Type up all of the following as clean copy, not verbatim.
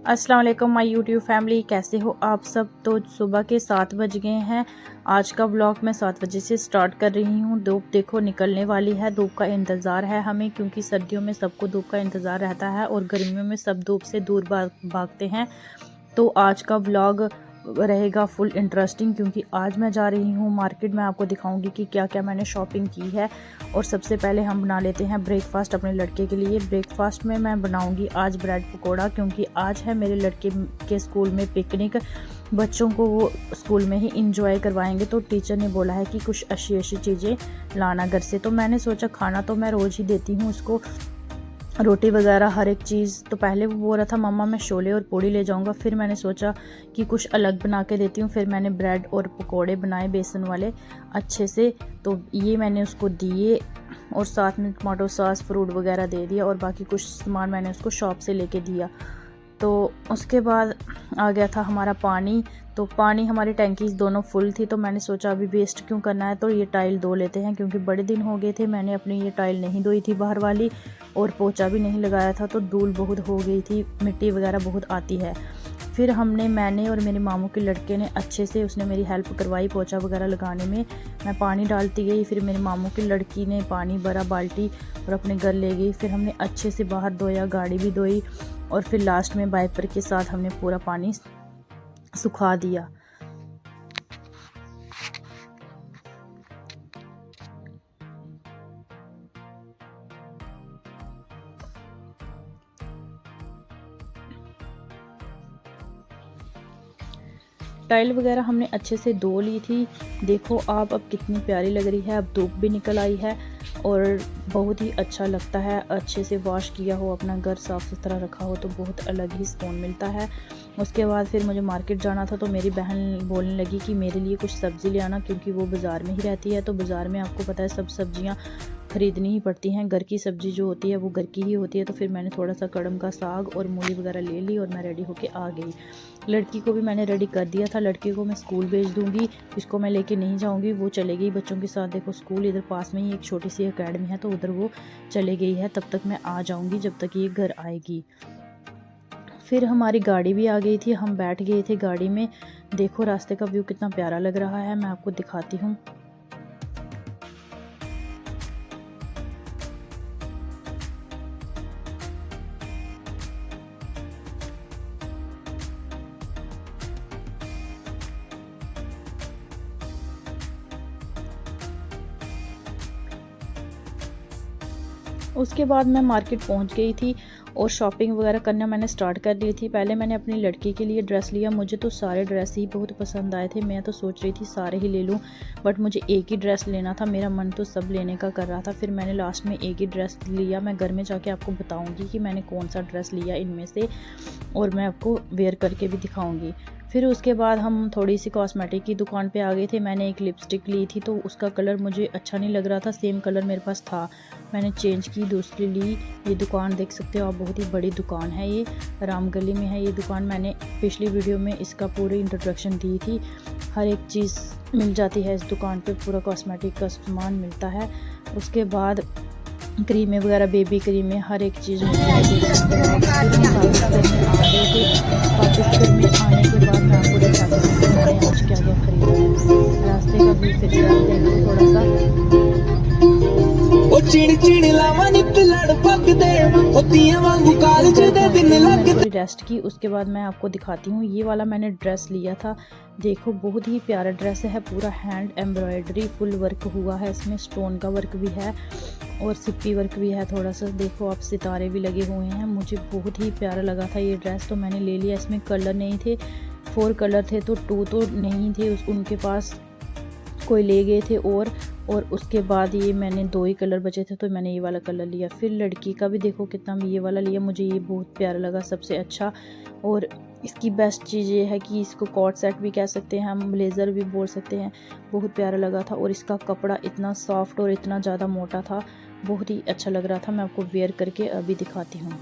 अस्सलाम वालेकुम my YouTube family, कैसे हो आप सब। तो सुबह के 7 बज गए हैं। आज का व्लॉग मैं 7 बजे से स्टार्ट कर रही हूँ। धूप देखो निकलने वाली है, धूप का इंतज़ार है हमें, क्योंकि सर्दियों में सबको धूप का इंतज़ार रहता है और गर्मियों में सब धूप से दूर भागते हैं। तो आज का व्लॉग रहेगा फुल इंटरेस्टिंग, क्योंकि आज मैं जा रही हूँ मार्केट में। आपको दिखाऊंगी कि क्या क्या मैंने शॉपिंग की है। और सबसे पहले हम बना लेते हैं ब्रेकफास्ट अपने लड़के के लिए। ब्रेकफास्ट में मैं बनाऊंगी आज ब्रेड पकोड़ा, क्योंकि आज है मेरे लड़के के स्कूल में पिकनिक। बच्चों को वो स्कूल में ही इंजॉय करवाएंगे, तो टीचर ने बोला है कि कुछ अच्छी अच्छी चीज़ें लाना घर से। तो मैंने सोचा खाना तो मैं रोज़ ही देती हूँ उसको, रोटी वगैरह हर एक चीज़। तो पहले वो बोल रहा था मम्मा मैं शोले और पूड़ी ले जाऊंगा, फिर मैंने सोचा कि कुछ अलग बना के देती हूँ। फिर मैंने ब्रेड और पकोड़े बनाए बेसन वाले अच्छे से, तो ये मैंने उसको दिए और साथ में टमाटो सॉस फ्रूट वगैरह दे दिया, और बाकी कुछ सामान मैंने उसको शॉप से लेके दिया। तो उसके बाद आ गया था हमारा पानी। तो पानी हमारी टैंकीज दोनों फुल थी, तो मैंने सोचा अभी वेस्ट क्यों करना है, तो ये टाइल धो लेते हैं, क्योंकि बड़े दिन हो गए थे मैंने अपनी ये टाइल नहीं धोई थी बाहर वाली, और पोछा भी नहीं लगाया था, तो धूल बहुत हो गई थी, मिट्टी वगैरह बहुत आती है। फिर मैंने और मेरे मामू के लड़के ने अच्छे से, उसने मेरी हेल्प करवाई पोछा वगैरह लगाने में। मैं पानी डालती गई, फिर मेरे मामू की लड़की ने पानी भरा बाल्टी और अपने घर ले गई। फिर हमने अच्छे से बाहर धोया, गाड़ी भी धोई, और फिर लास्ट में वाइपर के साथ हमने पूरा पानी सुखा दिया। टाइल वगैरह हमने अच्छे से धो ली थी। देखो आप अब कितनी प्यारी लग रही है, अब धूप भी निकल आई है और बहुत ही अच्छा लगता है। अच्छे से वॉश किया हो, अपना घर साफ़ सुथरा रखा हो, तो बहुत अलग ही सुकून मिलता है। उसके बाद फिर मुझे मार्केट जाना था, तो मेरी बहन बोलने लगी कि मेरे लिए कुछ सब्ज़ी ले आना, क्योंकि वो बाज़ार में ही रहती है। तो बाज़ार में आपको पता है सब सब्ज़ियाँ ख़रीदनी ही पड़ती हैं, घर की सब्ज़ी जो होती है वो घर की ही होती है। तो फिर मैंने थोड़ा सा कड़म का साग और मूली वगैरह ले ली और मैं रेडी होके आ गई। लड़की को भी मैंने रेडी कर दिया था, लड़की को मैं स्कूल भेज दूँगी, इसको मैं लेके नहीं जाऊँगी, वो चले गई बच्चों के साथ। देखो स्कूल इधर पास में ही एक छोटी सी अकेडमी है, तो उधर वो चले गई है। तब तक मैं आ जाऊँगी जब तक ये घर आएगी। फिर हमारी गाड़ी भी आ गई थी, हम बैठ गए थे गाड़ी में। देखो रास्ते का व्यू कितना प्यारा लग रहा है, मैं आपको दिखाती हूँ। उसके बाद मैं मार्केट पहुंच गई थी और शॉपिंग वगैरह करना मैंने स्टार्ट कर दी थी। पहले मैंने अपनी लड़की के लिए ड्रेस लिया। मुझे तो सारे ड्रेस ही बहुत पसंद आए थे, मैं तो सोच रही थी सारे ही ले लूं, बट मुझे एक ही ड्रेस लेना था, मेरा मन तो सब लेने का कर रहा था। फिर मैंने लास्ट में एक ही ड्रेस लिया। मैं घर में जाके आपको बताऊँगी कि मैंने कौन सा ड्रेस लिया इनमें से, और मैं आपको वेयर करके भी दिखाऊँगी। फिर उसके बाद हम थोड़ी सी कॉस्मेटिक की दुकान पे आ गए थे। मैंने एक लिपस्टिक ली थी, तो उसका कलर मुझे अच्छा नहीं लग रहा था, सेम कलर मेरे पास था, मैंने चेंज की, दूसरी ली। ये दुकान देख सकते हो आप, बहुत ही बड़ी दुकान है, ये रामगली में है ये दुकान। मैंने पिछली वीडियो में इसका पूरी इंट्रोडक्शन दी थी। हर एक चीज़ मिल जाती है इस दुकान पे, पूरा कॉस्मेटिक का सामान मिलता है। उसके बाद क्रीमें वगैरह, बेबी क्रीमें, हर एक चीज़ मिलती है। फिर हम वापस घर में आ गए थे। वापस घर में आने के बाद मैं आपको दिखाती हूँ कि मैंने आज क्या क्या खरीदा है। रास्ते का व्यू फिर से आप देख लो थोड़ा सा। थोड़ी रेस्ट की, उसके बाद मैं आपको दिखाती हूँ। ये वाला मैंने ड्रेस लिया था, देखो बहुत ही प्यारा ड्रेस है, पूरा हैंड एम्ब्रॉयडरी फुल वर्क हुआ है, इसमें स्टोन का वर्क भी है और सिप्पी वर्क भी है थोड़ा सा। देखो आप सितारे भी लगे हुए हैं, मुझे बहुत ही प्यारा लगा था ये ड्रेस, तो मैंने ले लिया। इसमें कलर नहीं थे, 4 कलर थे, तो 2 तो नहीं थे उनके पास, कोई ले गए थे। और उसके बाद ये मैंने 2 ही कलर बचे थे, तो मैंने ये वाला कलर लिया। फिर लड़की का भी देखो कितना ये वाला लिया, मुझे ये बहुत प्यारा लगा सबसे अच्छा। और इसकी बेस्ट चीज़ ये है कि इसको कॉट सेट भी कह सकते हैं हम, ब्लेज़र भी बोल सकते हैं, बहुत प्यारा लगा था। और इसका कपड़ा इतना सॉफ्ट और इतना ज़्यादा मोटा था, बहुत ही अच्छा लग रहा था। मैं आपको वेयर करके अभी दिखाती हूँ।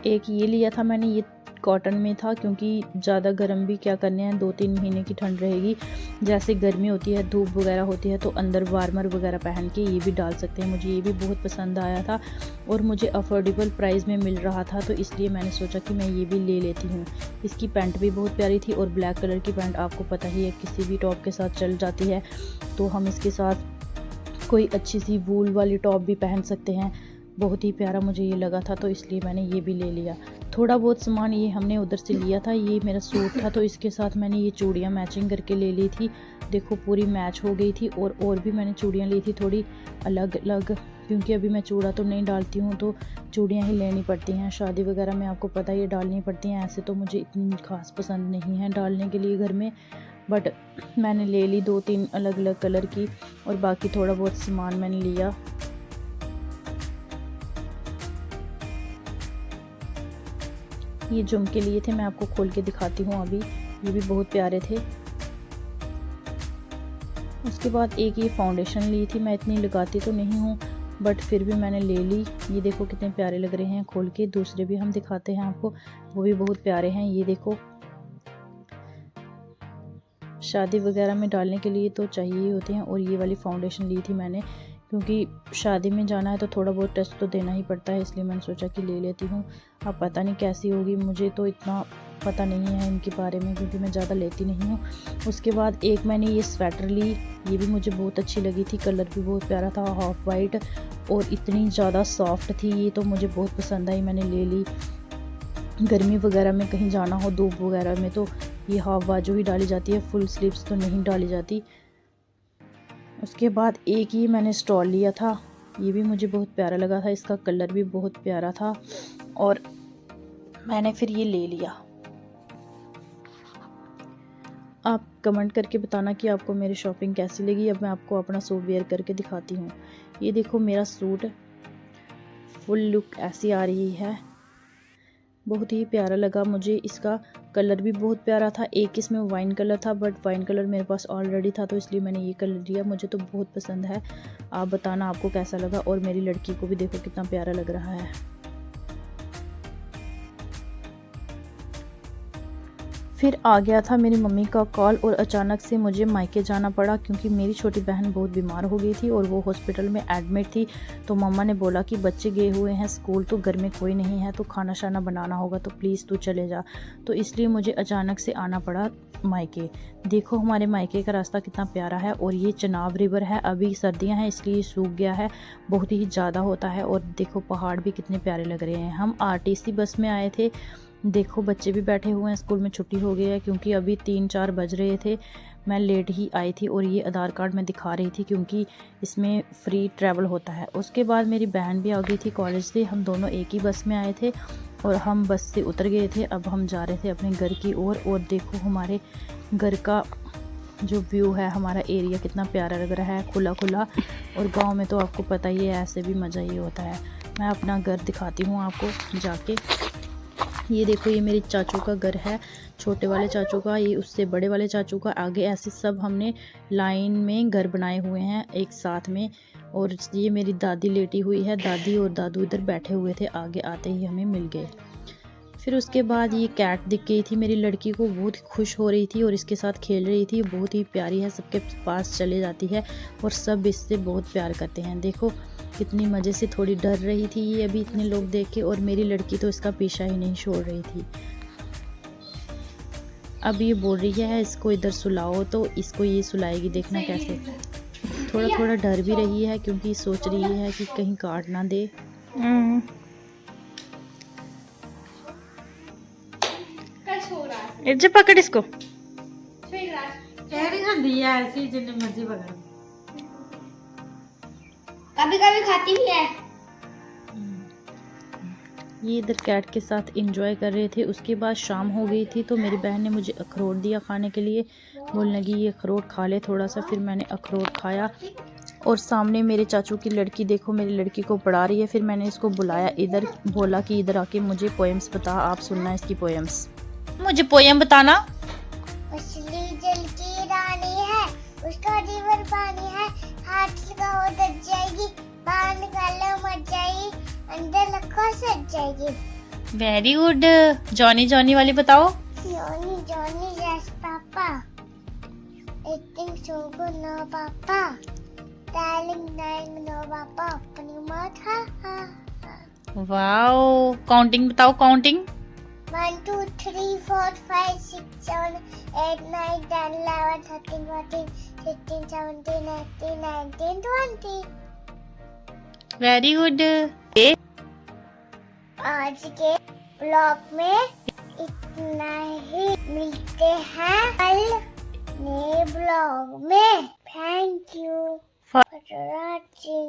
एक ये लिया था मैंने, ये कॉटन में था, क्योंकि ज़्यादा गर्म भी क्या करने हैं, 2-3 महीने की ठंड रहेगी। जैसे गर्मी होती है, धूप वगैरह होती है, तो अंदर वार्मर वगैरह पहन के ये भी डाल सकते हैं। मुझे ये भी बहुत पसंद आया था और मुझे अफोर्डेबल प्राइस में मिल रहा था, तो इसलिए मैंने सोचा कि मैं ये भी ले लेती हूँ। इसकी पैंट भी बहुत प्यारी थी और ब्लैक कलर की पैंट आपको पता ही है किसी भी टॉप के साथ चल जाती है, तो हम इसके साथ कोई अच्छी सी वूल वाली टॉप भी पहन सकते हैं। बहुत ही प्यारा मुझे ये लगा था, तो इसलिए मैंने ये भी ले लिया। थोड़ा बहुत सामान ये हमने उधर से लिया था। ये मेरा सूट था, तो इसके साथ मैंने ये चूड़ियाँ मैचिंग करके ले ली थी। देखो पूरी मैच हो गई थी। और भी मैंने चूड़ियाँ ली थी थोड़ी अलग अलग, क्योंकि अभी मैं चूड़ा तो नहीं डालती हूँ, तो चूड़ियाँ ही लेनी पड़ती हैं। शादी वगैरह में आपको पता ही है डालनी पड़ती हैं। ऐसे तो मुझे इतनी खास पसंद नहीं है डालने के लिए घर में, बट मैंने ले ली 2-3 अलग अलग कलर की, और बाकी थोड़ा बहुत सामान मैंने लिया। ये झुमके लिए थे, मैं आपको खोल के दिखाती हूँ अभी। ये भी बहुत प्यारे थे। उसके बाद एक ये फाउंडेशन ली थी। मैं इतनी लगाती तो नहीं हूँ, बट फिर भी मैंने ले ली। ये देखो कितने प्यारे लग रहे हैं खोल के। दूसरे भी हम दिखाते हैं आपको, वो भी बहुत प्यारे हैं। ये देखो, शादी वगैरह में डालने के लिए तो चाहिए ही होते हैं। और ये वाली फाउंडेशन ली थी मैंने, क्योंकि शादी में जाना है तो थोड़ा बहुत टेस्ट तो देना ही पड़ता है, इसलिए मैंने सोचा कि ले लेती हूँ। अब पता नहीं कैसी होगी, मुझे तो इतना पता नहीं है इनके बारे में, क्योंकि मैं ज़्यादा लेती नहीं हूँ। उसके बाद एक मैंने ये स्वेटर ली। ये भी मुझे बहुत अच्छी लगी थी, कलर भी बहुत प्यारा था, हाफ वाइट, और इतनी ज़्यादा सॉफ्ट थी ये, तो मुझे बहुत पसंद आई, मैंने ले ली। गर्मी वगैरह में कहीं जाना हो, धूप वगैरह में, तो ये हाफ बाजू ही डाली जाती है, फुल स्लीव्स तो नहीं डाली जाती। उसके बाद एक ये मैंने स्टॉल लिया था। ये भी मुझे बहुत प्यारा लगा था, इसका कलर भी बहुत प्यारा था, और मैंने फिर ये ले लिया। आप कमेंट करके बताना कि आपको मेरी शॉपिंग कैसी लगी। अब मैं आपको अपना सूट वेयर करके दिखाती हूँ। ये देखो मेरा सूट, फुल लुक ऐसी आ रही है। बहुत ही प्यारा लगा मुझे। इसका कलर भी बहुत प्यारा था। एक इसमें वाइन कलर था, बट वाइन कलर मेरे पास ऑलरेडी था, तो इसलिए मैंने ये कलर लिया। मुझे तो बहुत पसंद है। आप बताना आपको कैसा लगा। और मेरी लड़की को भी देखो कितना प्यारा लग रहा है। फिर आ गया था मेरी मम्मी का कॉल, और अचानक से मुझे मायके जाना पड़ा, क्योंकि मेरी छोटी बहन बहुत बीमार हो गई थी और वो हॉस्पिटल में एडमिट थी। तो मम्मा ने बोला कि बच्चे गए हुए हैं स्कूल, तो घर में कोई नहीं है, तो खाना शाना बनाना होगा, तो प्लीज़ तू चले जा। तो इसलिए मुझे अचानक से आना पड़ा मायके। देखो हमारे मायके का रास्ता कितना प्यारा है, और ये चनाब रिवर है। अभी सर्दियाँ हैं इसलिए सूख गया है, बहुत ही ज़्यादा होता है। और देखो पहाड़ भी कितने प्यारे लग रहे हैं। हम RTC बस में आए थे। देखो बच्चे भी बैठे हुए हैं, स्कूल में छुट्टी हो गई है, क्योंकि अभी 3-4 बज रहे थे। मैं लेट ही आई थी, और ये आधार कार्ड मैं दिखा रही थी, क्योंकि इसमें फ्री ट्रैवल होता है। उसके बाद मेरी बहन भी आ गई थी कॉलेज से। हम दोनों एक ही बस में आए थे, और हम बस से उतर गए थे। अब हम जा रहे थे अपने घर की ओर। और देखो हमारे घर का जो व्यू है, हमारा एरिया कितना प्यारा लग रहा है, खुला खुला। और गांव में तो आपको पता ही है, ऐसे भी मज़ा ही होता है। मैं अपना घर दिखाती हूँ आपको जाके। ये देखो, ये मेरे चाचू का घर है, छोटे वाले चाचू का, ये उससे बड़े वाले चाचू का। आगे ऐसे सब हमने लाइन में घर बनाए हुए हैं एक साथ में। और ये मेरी दादी लेटी हुई है, दादी और दादू इधर बैठे हुए थे, आगे आते ही हमें मिल गए। फिर उसके बाद ये कैट दिख गई थी मेरी लड़की को, बहुत खुश हो रही थी और इसके साथ खेल रही थी। बहुत ही प्यारी है, सबके पास चले जाती है और सब इससे बहुत प्यार करते हैं। देखो कितनी मज़े से, थोड़ी डर रही थी ये अभी इतने लोग देख के, और मेरी लड़की तो इसका पीछा ही नहीं छोड़ रही थी। अब ये बोल रही है इसको इधर सुलाओ, तो इसको ये सुलाएगी, देखना कैसे। थोड़ा थोड़ा डर भी रही है, क्योंकि सोच रही है कि कहीं काट ना दे। इज्जत पकड़ इसको। कभी कभी खाती भी है। ये इधर कैट के साथ एंजॉय कर रहे थे। उसके बाद शाम हो गई थी, तो मेरी बहन ने मुझे अखरोट दिया खाने के लिए। बोलने लगी ये अखरोट खा ले थोड़ा सा। फिर मैंने अखरोट खाया। और सामने मेरे चाचू की लड़की, देखो मेरी लड़की को पढ़ा रही है। फिर मैंने इसको बुलाया इधर, बोला कि इधर आके मुझे पोएम्स बता, आप सुनना इसकी पोएम्स। मुझे पोएम बताना। मछली जल की रानी है, उसका जीवन पानी है, हाथ लगाओ दब जाएगी, बाहर निकालो मर जाएगी, अंदर रखो सज जाएगी। Very good. जॉनी जॉनी वाली बताओ। Johnny, Johnny, yes, Papa. Eating sugar, no, Papa. Telling nine, no, Papa. Opening mouth, ha, ha, ha. Wow. Counting बताओ, काउंटिंग। 1, 2, 3, 4, 5, 6, 7, 8, 9, 10, 11, 13, 14, 15, 17, 18, 19, 20. Very good. आज के ब्लॉग में इतना ही, मिलते हैं कल नए ब्लॉग में। Thank you for watching.